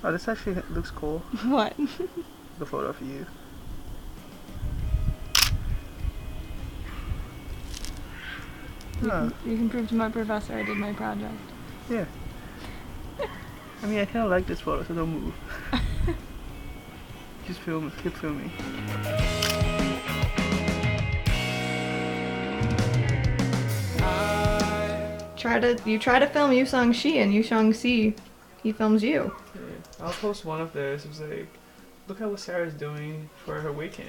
Oh, this actually looks cool. What? The photo of you. You can prove to my professor I did my project. Yeah. I mean, I kind of like this photo, so don't move. Just film, keep filming. You try to film Yu Sung Shi and Yu Sung Si, he films you. Yeah. I'll post one of those. It was like, look at what Sarah's doing for her weekend.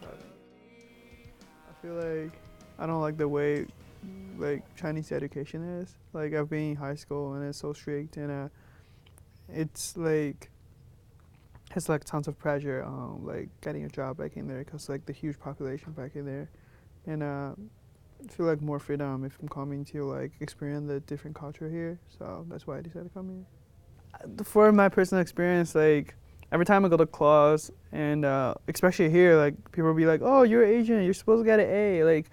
I feel like I don't like the way like Chinese education is. Like I've been in high school and it's so strict and it's like has like tons of pressure on like getting a job back in there because like the huge population back in there and I feel like more freedom if I'm coming to like experience the different culture here. So that's why I decided to come here. For my personal experience, like every time I go to class and especially here, like people will be like, "Oh, you're Asian. You're supposed to get an A." Like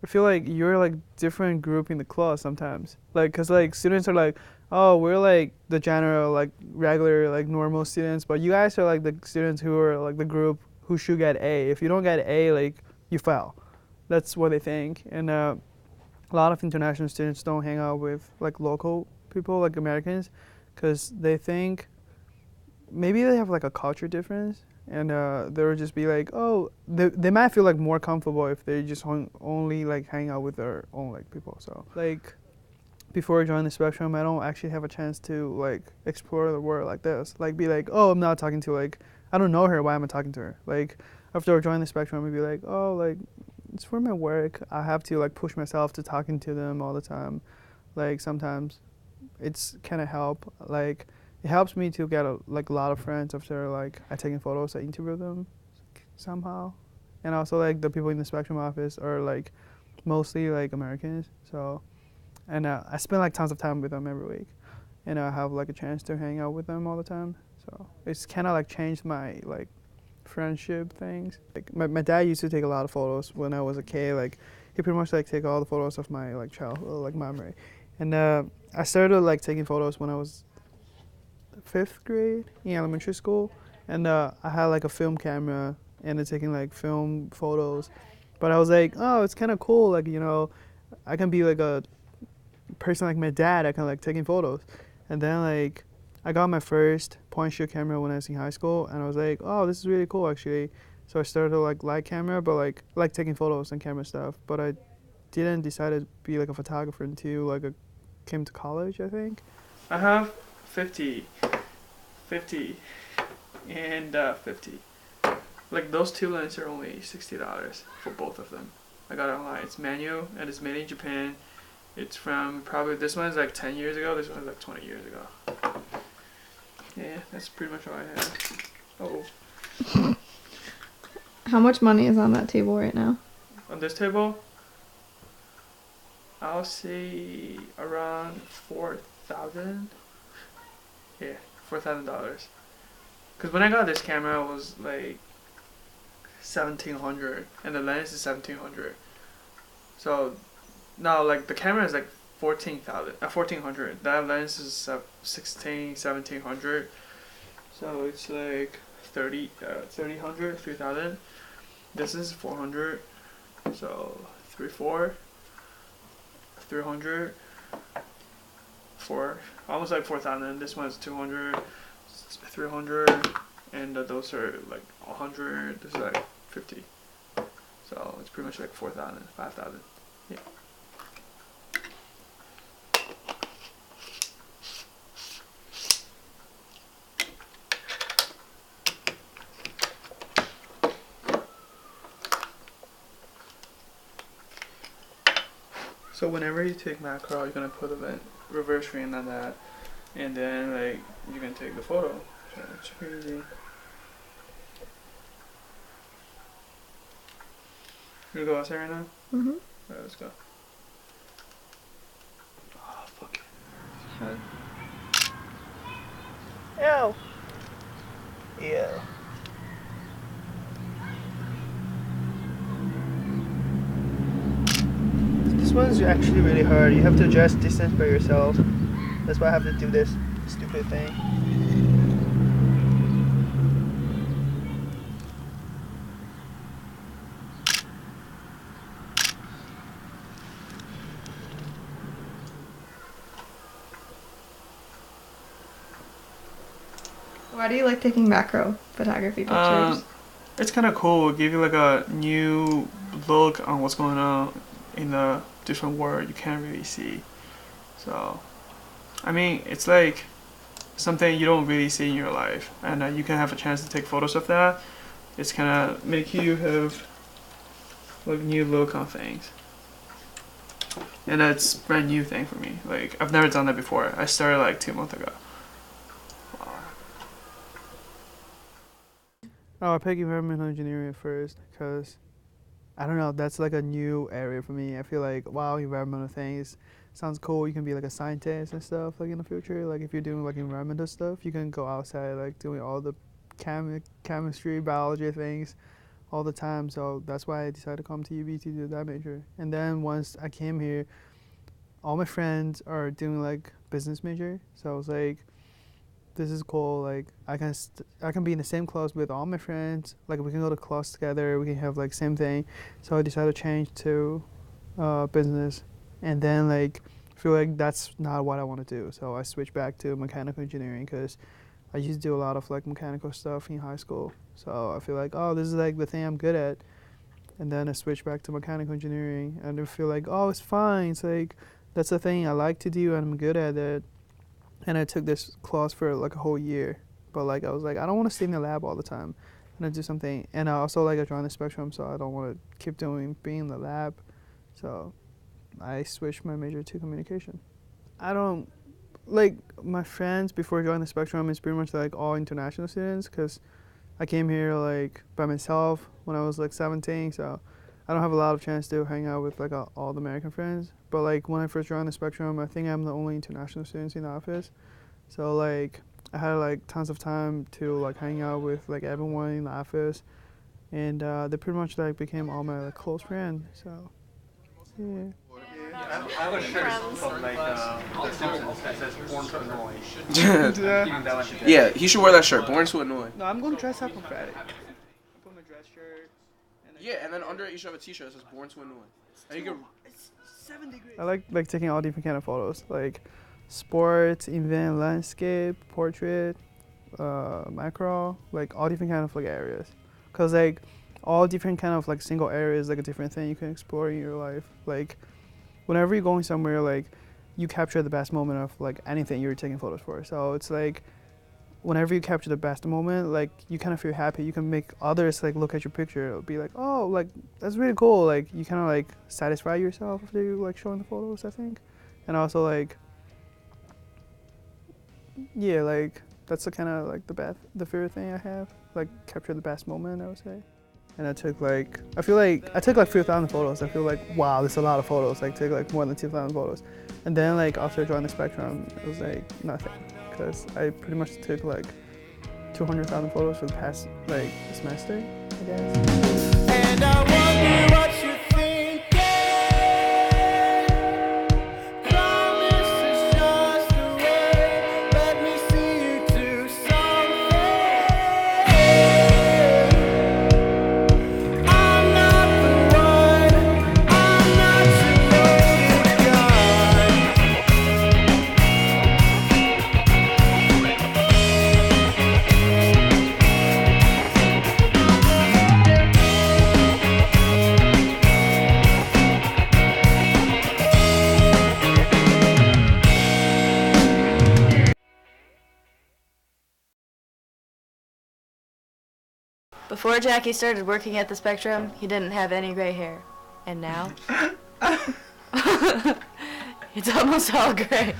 I feel like you're like different group in the class sometimes. Like, cause like students are like, oh, we're like the general, like regular, like normal students, but you guys are like the students who are like the group who should get A. If you don't get A, like you fail. That's what they think. And a lot of international students don't hang out with like local people, like Americans, cause they think maybe they have like a culture difference and they would just be like, oh, they might feel like more comfortable if they just only like hang out with their own like people. So like before I join the spectrum, I don't actually have a chance to like explore the world like this. Like be like, oh, I'm not talking to like I don't know her. Why am I talking to her? Like after I join the spectrum, I'd be like, oh, like it's for my work. I have to like push myself to talking to them all the time. Like sometimes it's kind of help like it helps me to get a lot of friends after like I taking photos, I interview them somehow, and also like the people in the spectrum office are like mostly like Americans. So and I spend like tons of time with them every week, and I have like a chance to hang out with them all the time. So it's kind of like changed my like friendship things. Like my dad used to take a lot of photos when I was a kid. Like he pretty much like take all the photos of my like childhood like memory, and I started like taking photos when I was 5th grade in elementary school, and I had like a film camera and taking like film photos. But I was like, oh, it's kind of cool. Like I can be like a person like my dad. I can like taking photos, and then like I got my first point shoot camera when I was in high school, and I was like, oh, this is really cool actually. So I started to like light camera, but like taking photos and camera stuff. But I didn't decide to be like a photographer until like I came to college, I think. I have 50, and 50. Like those two lenses are only $60 for both of them. I got it online. It's manual and it's made in Japan. It's from probably this one's like 10 years ago. This one's like 20 years ago. Yeah, that's pretty much all I have. Oh. How much money is on that table right now? On this table, I'll say around 4,000. Yeah, $4,000. Cause when I got this camera, it was like 1,700, and the lens is 1,700. So now like the camera is like 1,400. That lens is 1,700. So it's like 3,000. This is 400. So 300, almost like 4,000. This one's 200, 300, and those are like 100. This is like 50. So it's pretty much like 4,000, 5,000. Yeah. So whenever you take macro, you're gonna put a reverse screen on that, and then like you can take the photo. So it's pretty easy. You gonna go outside right now? Mm-hmm. Alright, let's go. Oh fuck. Ew. Ew. This one's actually really hard. You have to adjust distance by yourself. That's why I have to do this. stupid thing. Why do you like taking macro photography pictures? It's kind of cool. Give you like a new look on what's going on in the different world you can't really see. So, I mean, it's like something you don't really see in your life, and you can have a chance to take photos of that. It's kind of make you have like new look on things, and that's a brand new thing for me. Like I've never done that before. I started like 2 months ago. Oh, I picked environmental engineering at first because I don't know. That's like a new area for me. I feel like wow, environmental things sounds cool. You can be like a scientist and stuff like in the future. Like if you're doing like environmental stuff, you can go outside like doing all the chemistry, biology things all the time. So that's why I decided to come to UB to do that major. And then once I came here, all my friends are doing like business major. So I was like, this is cool. Like I can be in the same class with all my friends. Like we can go to class together. We can have like same thing. So I decided to change to business, and then like feel like that's not what I want to do. So I switched back to mechanical engineering because I used to do a lot of like mechanical stuff in high school. So I feel like oh this is like the thing I'm good at, and then I switched back to mechanical engineering, and I feel like oh it's fine. It's like that's the thing I like to do and I'm good at it. And I took this class for like a whole year, but like I was like I don't want to stay in the lab all the time, and I do something. And I also like I joined the spectrum, so I don't want to keep being in the lab. So I switched my major to communication. I don't like my friends before joining the spectrum. It's pretty much like all international students because I came here like by myself when I was like 17, so I don't have a lot of chance to hang out with like all the American friends. But like when I first joined the spectrum, I think I'm the only international student in the office. So like I had like tons of time to like hang out with like everyone in the office, and they pretty much like became all my like close friends. So yeah. I have a shirt from like The Simpsons that says "Born to Annoy." Yeah, he should wear that shirt. Born to Annoy. No, I'm gonna dress up on Friday. I'm put my dress shirt. Yeah, and then under it you should have a T-shirt that says "Born to Annoy." And you can. It's 7 degrees. I like taking all different kind of photos, like sports, event, landscape, portrait, macro, like all different kind of like areas. Cause like all different kind of like single areas, like a different thing you can explore in your life. Like whenever you're going somewhere, like you capture the best moment of like anything you're taking photos for. So it's like whenever you capture the best moment, like you kind of feel happy. You can make others like look at your picture. It'll be like, oh, like that's really cool. Like you kind of like satisfy yourself after you like showing the photos, I think. And also like, yeah, like that's the kind of like the favorite thing I have. Like capture the best moment, I would say. And I took like, I feel like I took like 3,000 photos. I feel like, wow, there's a lot of photos. Like took like more than 2,000 photos. And then like after I joined the spectrum, it was like nothing. Because I pretty much took like 200,000 photos for the past like semester, I guess. And I wonder what you think. Promise is just a way. Let me see you do something. I'm not the one. I'm not your loaded gun. Before Jackie started working at the Spectrum, he didn't have any gray hair. And now? It's almost all gray.